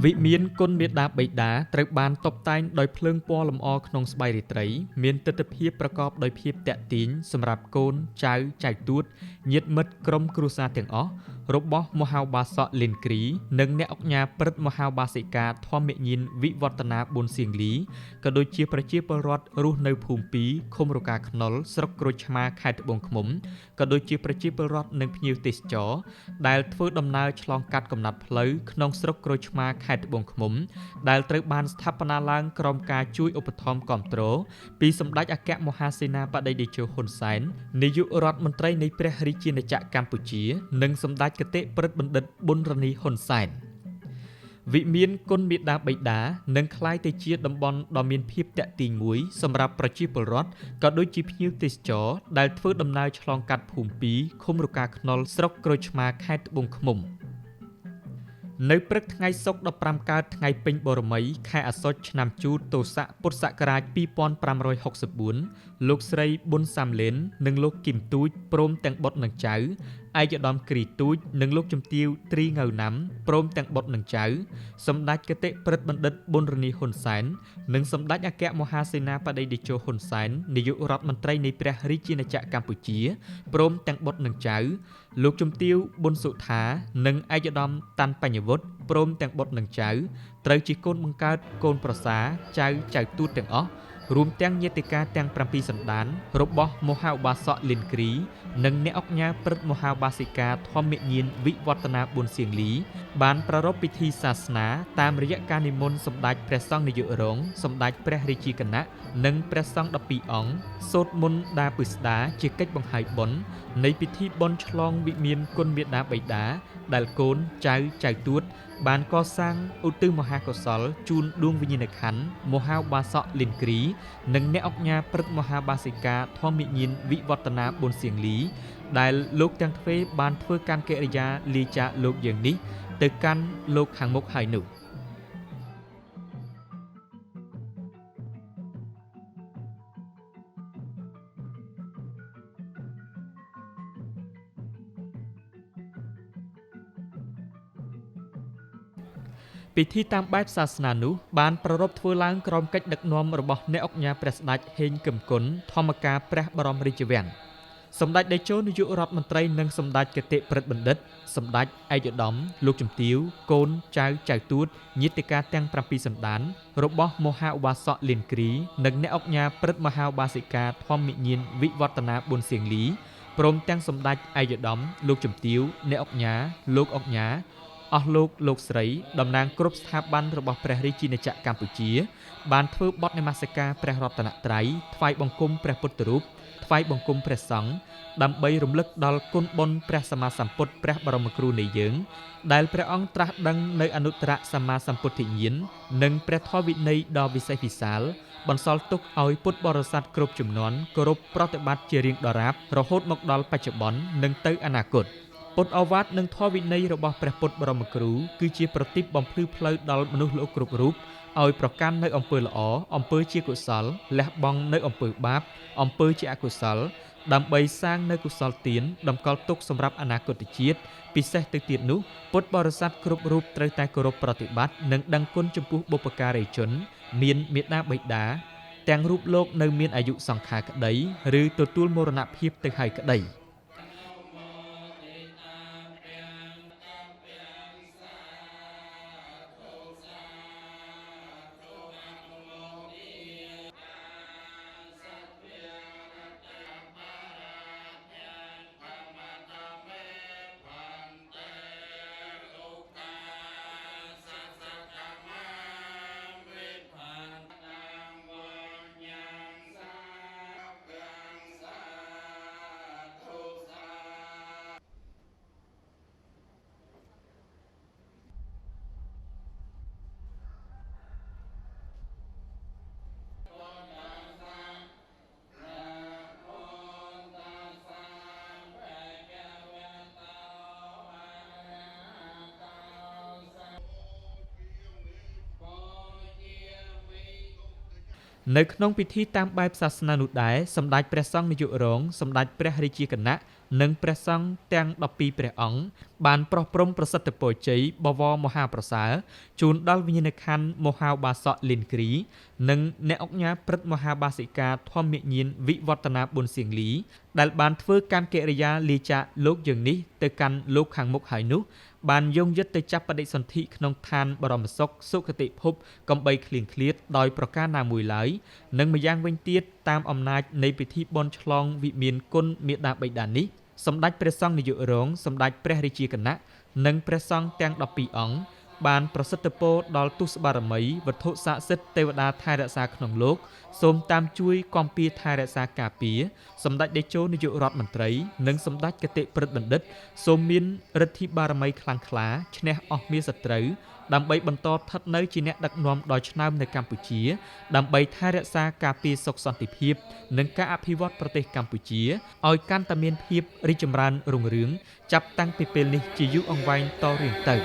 វិមានគុណមេដាបៃតាត្រូវបានតុបតែងដោយភ្លើងពណ៌លម្អក្នុងស្បៃរាត្រីមានទិដ្ឋភាពប្រកបដោយភាពតាក់ទាញសម្រាប់កូនចៅចៅទួតញាតិមិត្តក្រុមគ្រួសារទាំងអស់របស់មហាឧបាសកលិនគ្រីនិងអ្នកអង្គការព្រឹទ្ធមហាឧបាសិកាធម្មញាណវិវឌ្ឍនាប៊ុនសៀងលីក៏ដូចជាប្រជាពលរដ្ឋរស់នៅភូមិ2ឃុំរកាខ្នុលស្រុកក្រូចឆ្មាខេត្តត្បូងឃ្មុំក៏ដូចជាប្រជាពលរដ្ឋនិងភ្ញៀវទេសចរដែលធ្វើដំណើរឆ្លងកាត់កំណត់ផ្លូវក្នុងស្រុកក្រូចឆ្មាខេត្តត្បូងឃ្មុំដែលត្រូវបានស្ថាបនាឡើងក្រោមការជួយឧបត្ថម្ភគាំទ្រពីសម្ដេចអគ្គមហាសេនាបតីតេជោហ៊ុនសែននាយករដ្ឋមន្ត្រីនៃព្រះរាជាណាចក្រកម្ពុជានិងសម្ដេចគតិព្រឹទ្ធបណ្ឌិតប៊ុនរនីហ៊ុនសែនវិមានគុណមេដាបៃតានឹងក្លាយទៅជាតំបន់ដ៏មានភាពតាក់ទាញមួយសម្រាប់ប្រជាពលរដ្ឋក៏ដូចជាភ្ញៀវទេសចរដែលធ្វើដំណើរឆ្លងកាត់ភូមិ2ឃុំរកាខ្នុលស្រុកក្រូចឆ្មាខេត្តត្បូងឃ្មុំនៅព្រឹកថ្ងៃសុក្រ15កើតថ្ងៃពេញបូរមីខែអាសត់ឆ្នាំជូតទស័កពុទ្ធសករាជ2564លោកស្រីប៊ុនសាំលេននិងលោកគឹមទូចព្រមទាំងបុត្រនិងចៅឯកឧត្តមគ្រីទូចនិងលោកជំទាវត្រីងៅណាំព្រមទាំងបុត្រនិងចៅសម្ដេចគតិព្រឹទ្ធបណ្ឌិតប៊ុនរនីហ៊ុនសែននិងសម្ដេចអគ្គមហាសេនាបតីតេជោហ៊ុនសែននាយករដ្ឋមន្ត្រីនៃព្រះរាជាណាចក្រកម្ពុជាព្រមទាំងបុត្រនិងចៅលោកជំទាវប៊ុនសុថានិងឯកឧត្តមតាន់បញ្ញវុឌ្ឍព្រមទាំងបុត្រនិងចៅត្រូវជាកូនបង្កើតកូនប្រសាចៅចៅទូតទាំងអស់រួមទាំងញាតិកាទាំង7សន្តានរបស់មហាឧបាសកលិនគ្រីនិងអ្នកអង្គការព្រឹទ្ធមហាឧបាសិកាធម្មញាណវិវឌ្ឍនាប៊ុនសៀងលីបានប្រារព្ធពិធីសាសនាតាមរយៈការនិមន្តសម្ដេចព្រះសង្ឃនាយករងសម្ដេចព្រះរាជាគណៈនិងព្រះសង្ឃ12អង្គសូត្រមន្តដាពឹស្ដាជាកិច្ចបង្ហាញបុណ្យនៃពិធីបុណ្យឆ្លងវិមានគុណមេដាបៃតាដែលកូនចៅចៅទួតបានកសាងឧទ្ទិសមហាកុសលជូនដួងវិញ្ញាណក្ខន្ធមហាឧបាសកលិនគ្រីនិងអ្នកអង្គការព្រឹទ្ធមហាឧបាសិកាធម្មញាណវិវឌ្ឍនាប៊ុនសៀងលីដែលលោកទាំងទ្វេបានធ្វើកម្មកិរិយាលាចាកលោកយើងនេះទៅកាន់លោកខាងមុខហើយនោះពិធីតាមបែបសាសនានោះបានប្រារព្ធធ្វើឡើងក្រោមកិច្ចដឹកនាំរបស់អ្នកអង្គការព្រះស្ដេចហេងកឹមគុណធម្មការព្រះបរមរាជវាំងសម្ដេចតេជោនាយករដ្ឋមន្ត្រីនិងសម្ដេចគតិព្រឹទ្ធបណ្ឌិតសម្ដេចឯកឧត្តមលោកជំទាវកូនចៅចៅទួតញាតិកាទាំង7សន្តានរបស់មហាឧបាសកលិនគ្រីនិងអ្នកអង្គការព្រឹទ្ធមហាឧបាសិកាធម្មញាណវិវឌ្ឍនាប៊ុនសៀងលីព្រមទាំងសម្ដេចឯកឧត្តមលោកជំទាវអ្នកអង្គការលោកអង្គការអស់លោកស្រីតំណាងគ្រប់ស្ថាប័នរបស់ព្រះរាជាណាចក្រកម្ពុជាបានធ្វើបទនមស្ការព្រះរតនត្រ័យថ្វាយបង្គំព្រះពុទ្ធរូបថ្វាយបង្គំព្រះសង្ឃដើម្បីរំលឹកដល់គុណបុណ្យព្រះសម្មាសម្ពុទ្ធព្រះបរមគ្រូនៃយើងដែលព្រះអង្គត្រាស់ដឹងនៅអនុត្តរសម្មាសម្ពុទ្ធញ្ញាណនិងព្រះធម៌វិន័យដ៏វិសេសវិសាលបន្សល់ទុកឲ្យពុទ្ធបរិស័ទគ្រប់ជំនាន់គោរពប្រតិបត្តិជារៀងដរាបរហូតមកដល់បច្ចុប្បន្ននិងទៅអនាគតពុទ្ធឱវាទនិងធម៌វិន័យរបស់ព្រះពុទ្ធបរមគ្រូគឺជាប្រទីបបំភ្លឺផ្លូវដល់មនុស្សលោកគ្រប់រូបឲ្យប្រកាន់នៅអំពើល្អអំពើជាកុសលលះបង់នៅអំពើបាបអំពើជាអកុសលដើម្បីសាងនៅកុសលទានតម្កល់ទុកសម្រាប់អនាគតជាតិពិសេសទៅទៀតនោះពុទ្ធបរិស័ទគ្រប់រូបត្រូវតែគោរពប្រតិបត្តិនិងដឹងគុណចំពោះបុព្វការីជនមានមេត្តាបិតាទាំងរូបលោកនៅមានអាយុសង្ខារក្តីឬទទួលមរណភាពទៅហើយក្តីនៅក្នុងពិធីតាមបែបសាសនានោះដែរសម្ដេចព្រះសង្ឃនាយករងសម្ដេចព្រះរាជាគណៈ និងព្រះសង្ឃទាំង12ព្រះអង្គបានប្រោះព្រំប្រសិទ្ធពរជ័យបវរមហាប្រសើរជូនដល់វិញ្ញាណក្ខន្ធមហាបាសកលិនគ្រីនិងអ្នកអង្គញាព្រឹទ្ធមហាបាសិកាធម្មញាណវិវឌ្ឍនាប៊ុនសៀងលីដែលបានធ្វើកម្មកិរិយាលាចាកលោកយើងនេះទៅកាន់លោកខាងមុខហើយនោះបានយងយឹតទៅចាប់បដិសន្ធិក្នុងឋានបរមសុខសុគតិភពកំបីឃ្លៀងឃ្លាតដោយប្រការណាមួយឡើយនិងម្យ៉ាងវិញទៀតតាមអំណាចនៃពិធីបុណ្យឆ្លងវិមានគុណមេដាបិតានេះសម្ដេចព្រះសង្ឃនាយករងសម្ដេចព្រះរាជាគណៈនិងព្រះសង្ឃទាំង12អង្គបានប្រសិទ្ធពរដល់ទុសបារមីវត្ថុស័ក្តិសិទ្ធិទេវតាថែរក្សាក្នុងលោកសូមតាមជួយគាំពៀថែរក្សាការពារសម្ដេចតេជោនាយករដ្ឋមន្ត្រីនិងសម្ដេចគតិព្រឹទ្ធបណ្ឌិតសូមមានឫទ្ធិបារមីខ្លាំងក្លាឈ្នះអស់មាសត្រូវដើម្បីបន្តស្ថិតនៅជាអ្នកដឹកនាំដ៏ឆ្នើមនៅកម្ពុជាដើម្បីថែរក្សាការពារសុខសន្តិភាពនិងការអភិវឌ្ឍប្រទេសកម្ពុជាឲ្យកាន់តែមានភាពរីកចម្រើនរុងរឿងចាប់តាំងពីពេលនេះជាយូរអង្វែងតរៀងទៅ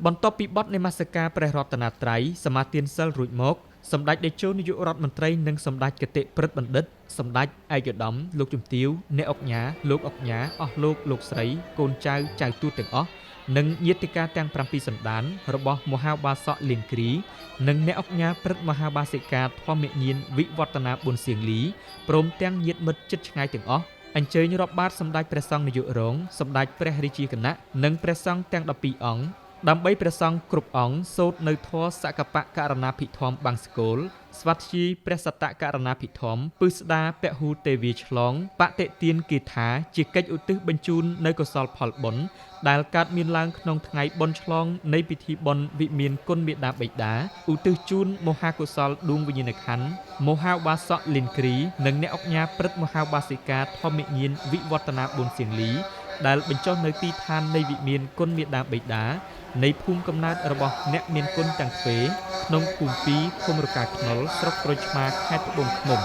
បន្ទាប់ពីបទនមស្ការព្រះរតនត្រ័យសមាទានសិលរួចមកសម្ដេចតេជោនាយករដ្ឋមន្ត្រីនិងសម្ដេចគតិព្រឹទ្ធបណ្ឌិតសម្ដេចឯកឧត្តមលោកជំទាវអ្នកអង្គញាលោកអង្គញាអស់លោកស្រីកូនចៅចៅទូតទាំងអស់និងញាតិកាទាំង7សន្តានរបស់មហាបាសកលិនគ្រីនិងអ្នកអង្គញាព្រឹទ្ធមហាបាសិកាធម្មញាណវិវឌ្ឍនាប៊ុនសៀងលីព្រមទាំងញាតិមិត្តជិតឆ្ងាយទាំងអស់អញ្ជើញរាប់បាតសម្ដេចព្រះសង្ឃនាយករងសម្ដេចព្រះរាជាគណៈនិងព្រះសង្ឃទាំង12អង្គដើម្បីព្រះសង្ឃគ្រប់អង្គសូត្រនៅធម៌សកបករណាភិធម្មបាំងស្គលស្វាធ្យាយព្រះសតករណាភិធម្មពឹស្ដាពហុទេវាឆ្លងបតិទានគាថាជាកិច្ចឧទ្ទិសបញ្ជូននៅកុសលផលបុណ្យដែលកើតមានឡើងក្នុងថ្ងៃបុណ្យឆ្លងនៃពិធីបុណ្យវិមានគុណមេដាបិតាឧទ្ទិសជូនមហាកុសលដួងវិញ្ញាណក្ខន្ធមហាបាសកលិនគ្រីនិងអ្នកអង្គញាព្រឹទ្ធមហាបាសិកាធម្មញាណវិវឌ្ឍនាប៊ុនសៀងលីដែលបញ្ចុះនៅទីឋាននៃវិមានគុណមេដាបិតានៃភូមិកំណើតរបស់អ្នកមានគុណទាំងពីរក្នុងភូមិ2ឃុំរកាខ្នុលស្រុកក្រូចឆ្មាខេត្តត្បូងឃ្មុំ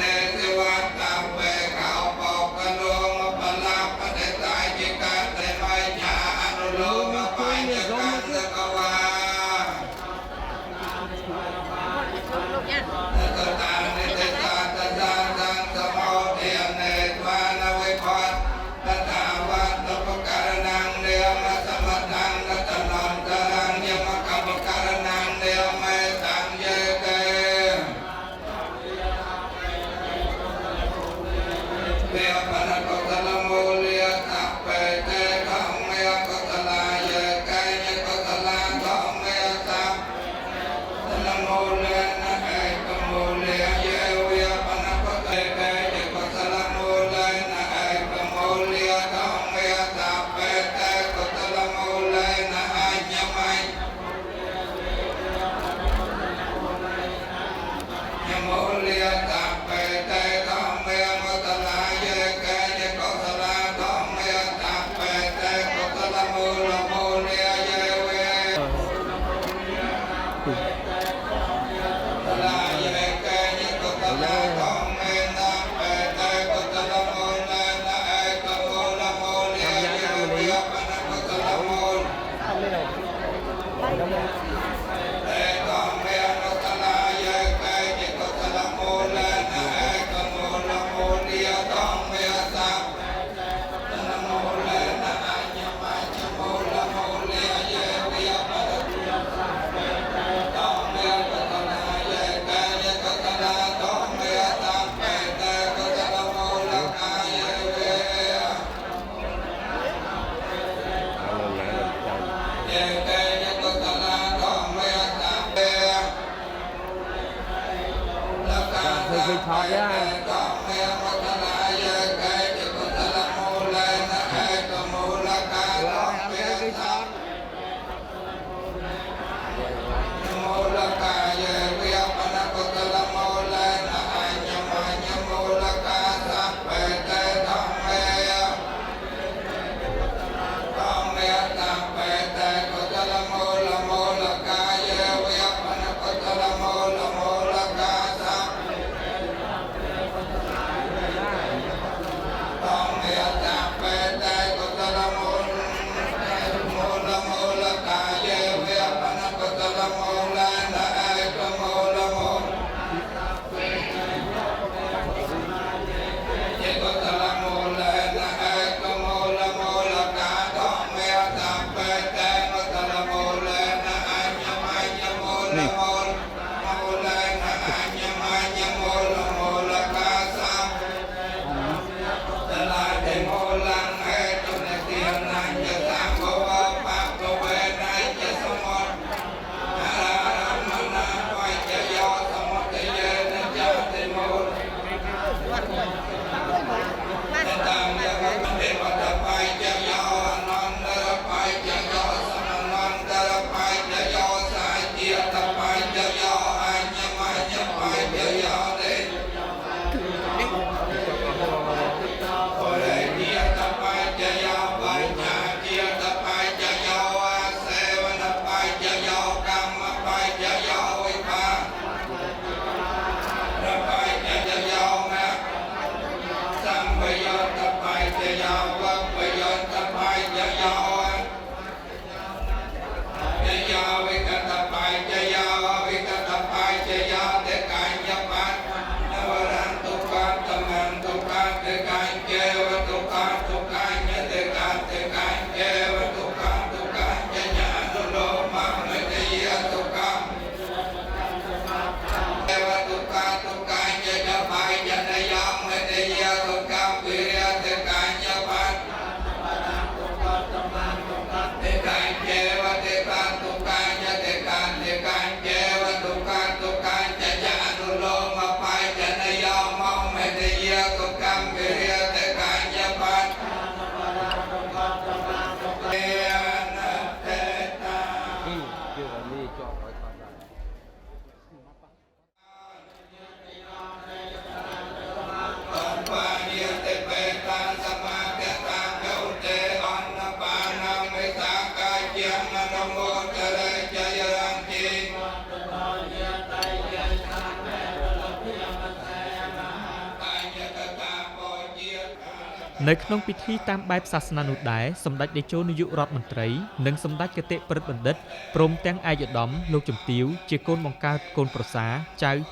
ต នៅក្នុងពិធីតាមបែបសាសនានោះដែរសម្ដេចតេជោនាយករដ្ឋមន្ត្រីនិងសម្ដេចគតិប្រិទ្ធបណ្ឌិតព្រមទាំងឯកឧត្តមលោកជំទាវជាកូនបង្កើតកូនប្រសា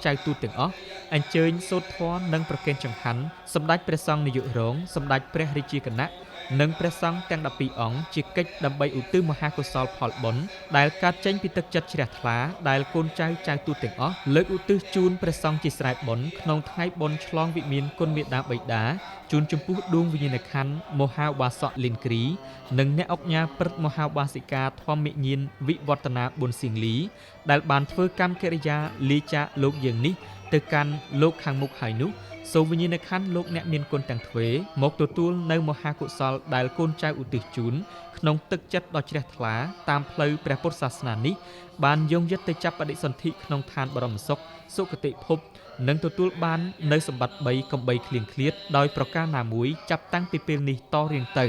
ចៅទូតទាំងអស់អញ្ជើញសូត្រធម៌និងប្រគេនចង្ហាន់សម្ដេចព្រះសង្ឃនាយករងសម្ដេចព្រះរាជាគណៈនិងព្រះសង្ឃទាំង12អង្គជាកិច្ចដើម្បីឧទ្ទិសមហាកុសលផលបុណ្យដែលកើតចេញពីទឹកចិត្តជ្រះថ្លាដែលកូនចៅទូតទាំងអស់លើកឧទ្ទិសជូនព្រះសង្ឃជាស្រេចបុណ្យក្នុងថ្ងៃបុណ្យឆ្លងវិមានគុណមាតាបិតាជូនចំពោះដួងវិញ្ញាណក្ខន្ធមហាឧបាសកលីនគ្រីនិងអ្នកអង្គញាព្រឹទ្ធមហាឧបាសិកាធម្មញាណវិវឌ្ឍនាប៊ុនសៀងលីដែលបានធ្វើកម្មកិរិយាលាចាកលោកយើងនេះទៅកាន់លោកខាងមុខហើយនោះសូមវិញ្ញាណក្ខន្ធលោកអ្នកមានគុណទាំងទ្វេមកទទួលនៅមហាកុសលដែលកូនចៅឧទ្ទិសជូនក្នុងទឹកចិត្តដ៏ជ្រះថ្លាតាមផ្លូវព្រះពុទ្ធសាសនានេះបានយងយឹតទៅចាប់បដិសន្ធិក្នុងឋានបរមសុខសុគតិភព នឹងទទួលបាននៅសម្បត្តិ3កំបីឃ្លៀងឃ្លាតដោយប្រការណាមួយចាប់តាំងពីពេលនេះតរៀងទៅ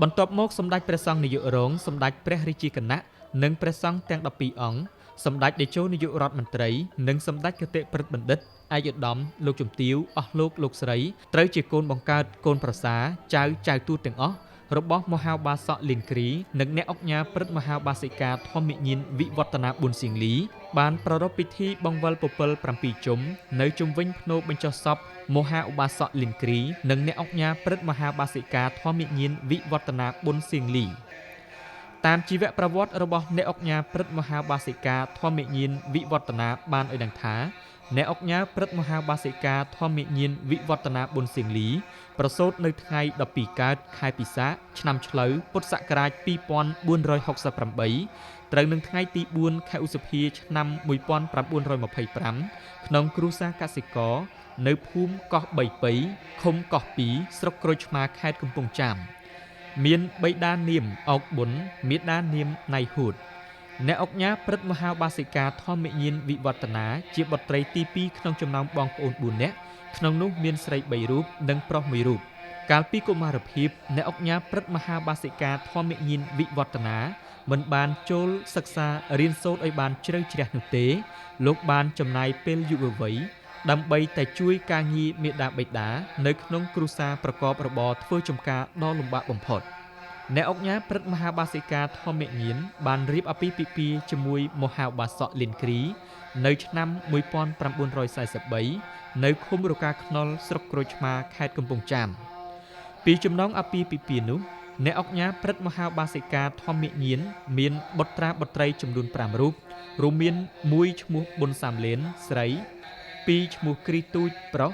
បន្ទាប់មកសម្ដេចព្រះសង្ឃនាយករងសម្ដេចព្រះរាជាគណៈនិងព្រះសង្ឃទាំង12អង្គសម្ដេចតេជោនាយករដ្ឋមន្ត្រីនិងសម្ដេចគតិប្រិទ្ធបណ្ឌិតឯកឧត្តមលោកជំទាវអស់លោកស្រីត្រូវជាកូនបង្កើតកូនប្រសាចៅទូតទាំងអស់របស់មហាបាសកលៀនគ្រីនិងអ្នកអង្គញាព្រឹទ្ធមហាបាសិកាធម្មញាណវិវឌ្ឍនាប៊ុនសៀងលីបានប្រារព្ធពិធីបង្វិលពពិល7ជុំនៅជុំវិញភ្នូបញ្ចុះសពមហាឧបាសកលៀនគ្រីនិងអ្នកអង្គញាព្រឹទ្ធមហាបាសិកាធម្មញាណវិវឌ្ឍនាប៊ុនសៀងលីតាមជីវប្រវត្តិរបស់អ្នកអង្គញាព្រឹទ្ធមហាបាសិកាធម្មញាណវិវឌ្ឍនាបានឲ្យដឹងថាអ្នកអង្គញាព្រឹទ្ធមហាបាសិកាធម្មញាណវិវឌ្ឍនាប៊ុនសៀងលីប្រសូតនៅថ្ងៃ12កើតខែពិសាខឆ្នាំឆ្លូវពុទ្ធសករាជ2468ត្រូវនឹងថ្ងៃទី4ខែឧសភាឆ្នាំ1925ក្នុងគ្រួសារកសិករនៅភូមិកោះ3ពៃឃុំកោះ2ស្រុកក្រូចឆ្មាខេត្តកំពង់ចាមមានបិតានាមអោកប៊ុនមាតានាមណៃហ៊ូតអ្នកអង្គញាព្រឹទ្ធមហាបាសិកាធម្មញាណវិវឌ្ឍនាជាបុត្រីទី2ក្នុងចំណោមបងប្អូន4នាក់ក្នុងនោះមានស្រី3រូបនិងប្រុស1រូបកាលពីកុមារភាពអ្នកអង្គញាព្រឹទ្ធមហាបាសិកាធម្មញាណវិវឌ្ឍនាមិនបានចូលសិក្សារៀនសូត្រឲ្យបានជ្រៅជ្រះនោះទេលោកបានចំណាយពេលយុវវ័យដើម្បីតែជួយការងារមេដាបិតានៅក្នុងគ្រួសារប្រកបរបរធ្វើចំការដ៏លំបាកបំផុតអ្នកអង្គញាព្រឹទ្ធមហាបាសិកាធម្មញាណបានរៀបអាពាហ៍ពិពាហ៍ជាមួយមហាឧបាសកលៀនគ្រីនៅឆ្នាំ1943នៅឃុំរកាខ្នុលស្រុកក្រូចឆ្មាខេត្តកំពង់ចាមពីចំណងអាពាហ៍ពិពាហ៍នោះអ្នកអង្គញាព្រឹទ្ធមហាបាសិកាធម្មញាណមានបុត្រាបុត្រីចំនួន5រូបរួមមាន1ឈ្មោះប៊ុនសាមលេនស្រី2ឈ្មោះគ្រីទូចប្រុស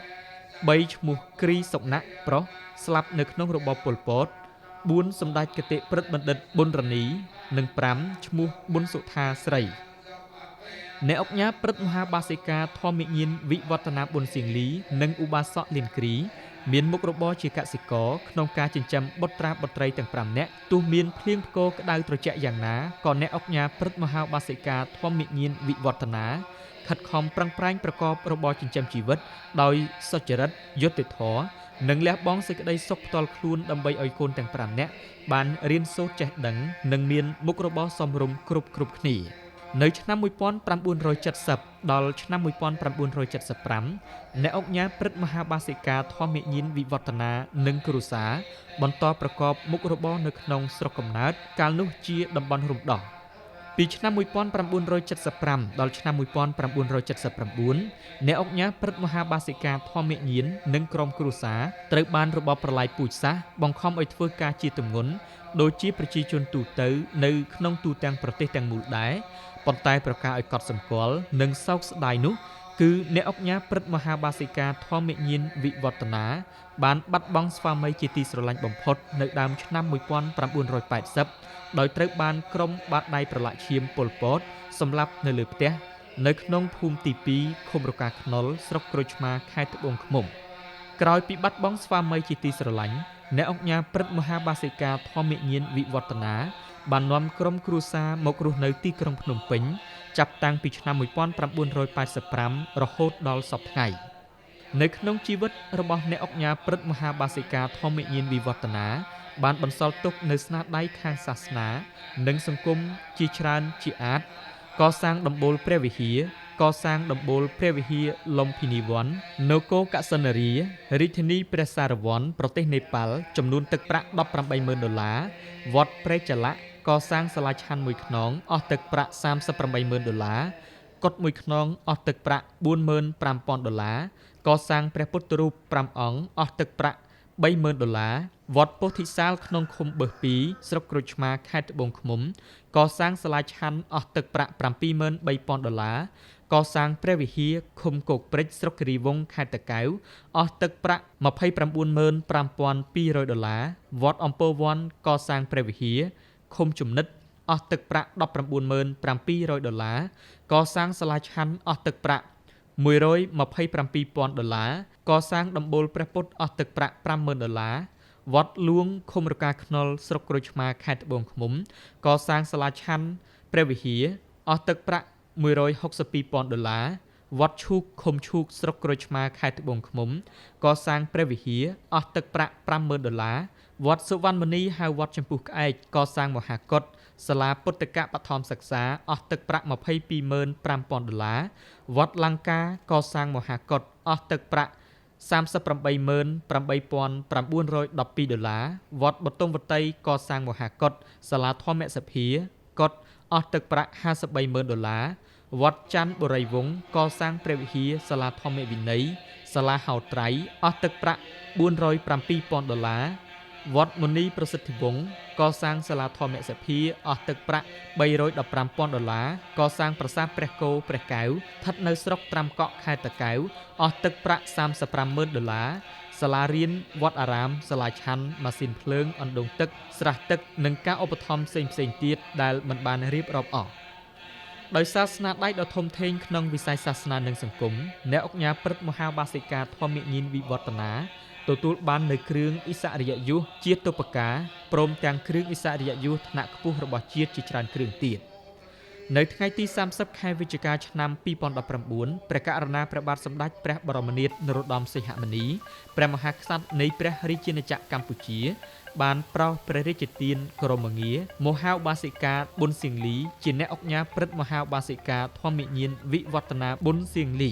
3ឈ្មោះគ្រីសុកណាក់ប្រុសស្លាប់នៅក្នុងរបបប៉ុលពត4សម្ដេចគតិប្រិទ្ធបណ្ឌិតប៊ុនរនីនិង5ឈ្មោះប៊ុនសុថាស្រីអ្នកអង្គញាព្រឹទ្ធមហាបាសិកាធម្មញាណវិវឌ្ឍនាប៊ុនសៀងលីនិងឧបាសកលៀនគ្រីមានមុខរបរជាកសិករក្នុងការចិញ្ចឹមបុត្រាបុត្រីទាំង5នាក់ទោះមានភ្លៀងផ្គរក្តៅត្រជាក់យ៉ាងណាក៏អ្នកអង្គញាព្រឹទ្ធមហាបាសិកាធម្មញាណវិវឌ្ឍនាខិតខំប្រឹងប្រែងប្រកបរបរចិញ្ចឹមជីវិតដោយសុចរិតយុត្តិធម៌និងលះបង់សេចក្តីសុខផ្ទាល់ខ្លួនដើម្បីឲ្យកូនទាំង5នាក់បានរៀនសូត្រចេះដឹងនិងមានមុខរបរសមរម្យគ្រប់គ្នានៅឆ្នាំ1970ដល់ឆ្នាំ1975អ្នកអង្គញាព្រឹទ្ធមហាបាសិកាធម្មញាណវិវឌ្ឍនានិងគ្រួសារបន្តប្រកបមុខរបរនៅក្នុងស្រុកកំណើតកាលនោះជាតំបន់រំដោះពីឆ្នាំ1975ដល់ឆ្នាំ1979អ្នកអង្គញាព្រឹទ្ធមហាបាសិកាធម្មញាណនិងក្រុមគ្រួសារត្រូវបានរបបប្រល័យពូជសាសន៍បង្ខំឲ្យធ្វើការជាទម្ងន់ដូចជាប្រជាជនទូទៅនៅក្នុងទូទាំងប្រទេសទាំងមូលដែរប៉ុន្តែប្រការឲ្យកត់សម្គាល់និងសោកស្ដាយនោះគឺអ្នកអង្គញាព្រឹទ្ធមហាបាសិកាធម្មញាណវិវឌ្ឍនាបានបាត់បង់ស្វាមីជាទីស្រឡាញ់បំផុតនៅដើមឆ្នាំ1980ដោយត្រូវបានក្រុមបាតដៃប្រឡាក់ឈាមប៉ុលពតសម្លាប់នៅលើផ្ទះនៅក្នុងភូមិទី2ឃុំរកាខ្នុលស្រុកក្រូចឆ្មាខេត្តត្បូងឃ្មុំក្រោយពីបាត់បង់ស្វាមីជាទីស្រឡាញ់អ្នកអង្គញាព្រឹទ្ធមហាបាសិកាធម្មញាណវិវឌ្ឍនាបាននាំក្រុមគ្រួសារមករស់នៅទីក្រុងភ្នំពេញចាប់តាំងពីឆ្នាំ1985រហូតដល់សព្វថ្ងៃ នៅក្នុងជីវិតរបស់អ្នកអង្គការព្រឹទ្ធមហាបាសិកាធម្មញាណវិវឌ្ឍនាបានបន្សល់ទុកនៅស្នាដៃខាងសាសនានិងសង្គមជាច្រើនជាអាតកសាងដំបូលព្រះវិហារកសាងដំបូលព្រះវិហារលំភិនីវ័ននគរកសិនរារាជធានីព្រះសារវ័នប្រទេសនេប៉ាល់ចំនួនទឹកប្រាក់$18,000វត្តព្រែកចល័កកសាងសាលាឆាន់មួយខ្នងអស់ទឹកប្រាក់$38,000កុដិមួយខ្នងអស់ទឹកប្រាក់$45,000កសាងព្រះពុទ្ធរូប5អង្គអស់ទឹកប្រាក់$30,000វត្តពោធិសាលក្នុងឃុំបឹស2ស្រុកក្រូចឆ្មាខេត្តត្បូងឃ្មុំកសាងសាលាឆាន់អស់ទឹកប្រាក់$73,000កសាងព្រះវិហារឃុំគោកព្រិចស្រុកគិរីវង្សខេត្តតាកែវអស់ទឹកប្រាក់$295,200វត្តអំពើវ័នកសាងព្រះវិហារឃុំជំនិតអស់ទឹកប្រាក់$19,700កសាងសាលាឆាន់អស់ទឹកប្រាក់$127,000កសាងដំបូលព្រះពុទ្ធអស់ទឹកប្រាក់$50,000វត្តលួងឃុំរកាខ្នុលស្រុកក្រូចឆ្មាខេត្តត្បូងឃ្មុំកសាងសាលាឆាន់ព្រះវិហារអស់ទឹកប្រាក់$162,000វត្តឈូកឃុំឈូកស្រុកក្រូចឆ្មាខេត្តត្បូងឃ្មុំកសាងព្រះវិហារអស់ទឹកប្រាក់$50,000វត្តសុវណ្ណមនីហៅវត្តចំពោះក្អែកកសាងមហាកុដិសាលាពុទ្ធកបឋមសិក្សាអស់ទឹកប្រាក់$22,500វត្តលង្កាកសាងមហាកុដិអស់ទឹកប្រាក់$38,912វត្តបតុងវតីកសាងមហាកុដិសាលាធម្មសភាកុដិអស់ទឹកប្រាក់$53,000វត្តច័ន្ទបុរីវង្សកសាងព្រះវិហារសាលាធម្មវិន័យសាលាហៅត្រៃអស់ទឹកប្រាក់$407,000វត្តមុនីប្រសិទ្ធិវង្សកសាងសាលាធម្មសភាអស់ទឹកប្រាក់$315,000កសាងប្រាសាទព្រះគោព្រះកែវស្ថិតនៅស្រុកត្រាំកក់ខេត្តតាកែវអស់ទឹកប្រាក់$35,000សាលារៀនវត្តអារាមសាលាឆាន់ម៉ាស៊ីនភ្លើងអណ្ដូងទឹកស្រះទឹកនិងការឧបត្ថម្ភផ្សេងៗទៀតដែលមិនបានរៀបរាប់អស់ដោយសារស្នាដៃដ៏ធំធេងក្នុងវិស័យសាសនានិងសង្គមអ្នកអង្គការព្រឹទ្ធមហាបាសិកាធម្មញាណវិវឌ្ឍនាទទួលបាននូវគ្រឿងឥស្សរិយយសជាតិតុបការព្រមទាំងគ្រឿងឥស្សរិយយសថ្នាក់ខ្ពស់របស់ជាតិជាច្រើនគ្រឿងទៀតនៅថ្ងៃទី30ខែវិច្ឆិកាឆ្នាំ2019ព្រះករុណាព្រះបាទសម្ដេចព្រះបរមនាថនរោត្តមសីហមុនីព្រះមហាក្សត្រនៃព្រះរាជាណាចក្រកម្ពុជាបានប្រោសព្រះរាជទានក្រមងារមហាបាសិកាប៊ុនសៀងលីជាអ្នកអង្គការព្រឹទ្ធមហាបាសិកាធម្មញាណវិវឌ្ឍនាប៊ុនសៀងលី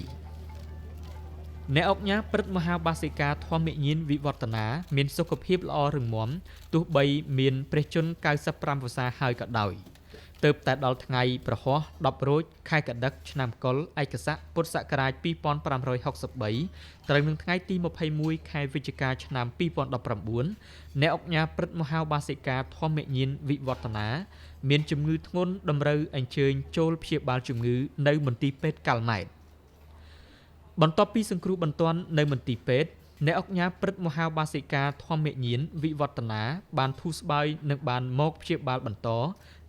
អ្នកអង្គការព្រឹទ្ធមហាបាសិកាធម្មញាណវិវឌ្ឍនាមានសុខភាពល្អរឹងមាំទោះបីមានព្រះជន្ម95វស្សាហើយក៏ដោយទើបតែដល់ថ្ងៃប្រហោះ10រោចខែកដឹកឆ្នាំកុលឯកស័កពុទ្ធសករាជ2563ត្រូវនឹងថ្ងៃទី21ខែវិច្ឆិកាឆ្នាំ2019អ្នកអង្គការព្រឹទ្ធមហាបាសិកាធម្មញាណវិវឌ្ឍនាមានជំងឺធ្ងន់តម្រូវអញ្ជើញចូលព្យាបាលជំងឺនៅមន្ទីរពេទ្យកាល់ម៉ែតបន្ទាប់ពីសង្គ្រោះបន្ទាន់នៅមន្ទីរពេទ្យអ្នកអង្គការព្រឹទ្ធមហាបាសិកាធម្មញាណវិវឌ្ឍនាបានធូរស្បើយនិងបានមកព្យាបាលបន្ត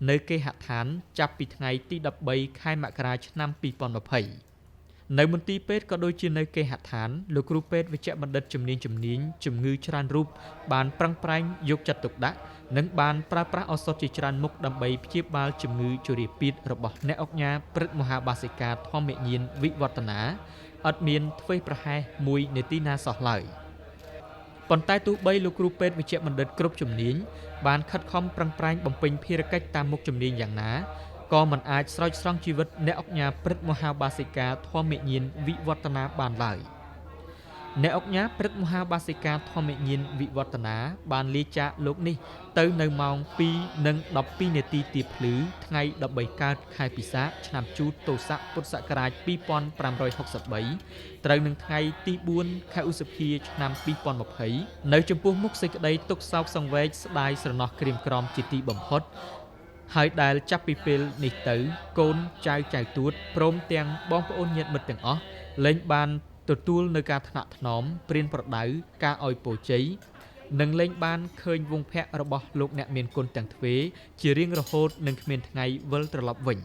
នៅគេហដ្ឋានចាប់ពីថ្ងៃទី13ខែមករាឆ្នាំ2020នៅមន្ទីរពេទ្យក៏ដូចជានៅគេហដ្ឋានលោកគ្រូពេទ្យវេជ្ជបណ្ឌិតជំនាញជំងឺច្រើនរូបបានប្រឹងប្រែងយកចិត្តទុកដាក់និងបានប្រើប្រាស់ឱសថជាច្រើនមុខដើម្បីព្យាបាលជំងឺជរាពាធរបស់អ្នកអង្គការព្រឹទ្ធមហាបាសិកាធម្មញាណវិវឌ្ឍនាអត់មានធ្វេសប្រហែស1នាទីណាសោះឡើយប៉ុន្តែទោះបីលោកគ្រូពេទ្យវេជ្ជបណ្ឌិតគ្រប់ជំនាញបានខិតខំប្រឹងប្រែងបំពេញភារកិច្ចតាមមុខជំនាញយ៉ាងណាក៏មិនអាចស្រោចស្រង់ជីវិតអ្នកអង្គការព្រឹទ្ធមហាបាសិកាធម្មញាណវិវឌ្ឍនាបានឡើយអ្នកអង្គការព្រឹទ្ធមហាបាសិកាធម្មញាណវិវឌ្ឍនាបានលាចាកលោកនេះទៅនៅម៉ោង 2:12 នាទីទៀបភ្លឺថ្ងៃ13កើតខែពិសាខឆ្នាំជូតទស័កពុទ្ធសករាជ2563ត្រូវនឹងថ្ងៃទី4ខែឧសភាឆ្នាំ2020នៅចំពោះមុខសេចក្តីទុក្ខសោកសង្វេគស្ដាយស្រណោះក្រៀមក្រំជាទីបំផុតហើយដែលចាប់ពីពេលនេះទៅកូនចៅទួតព្រមទាំងបងប្អូនញាតិមិត្តទាំងអស់លែងបានទទួលនៅការថ្នាក់ថ្នមព្រានប្រដៅការឲ្យពរជ័យនិងលែងបានឃើញវង្សភ័ក្ររបស់លោកអ្នកមានគុណទាំងទ្វេជារៀងរហូតនឹងគ្មានថ្ងៃវិលត្រឡប់វិញ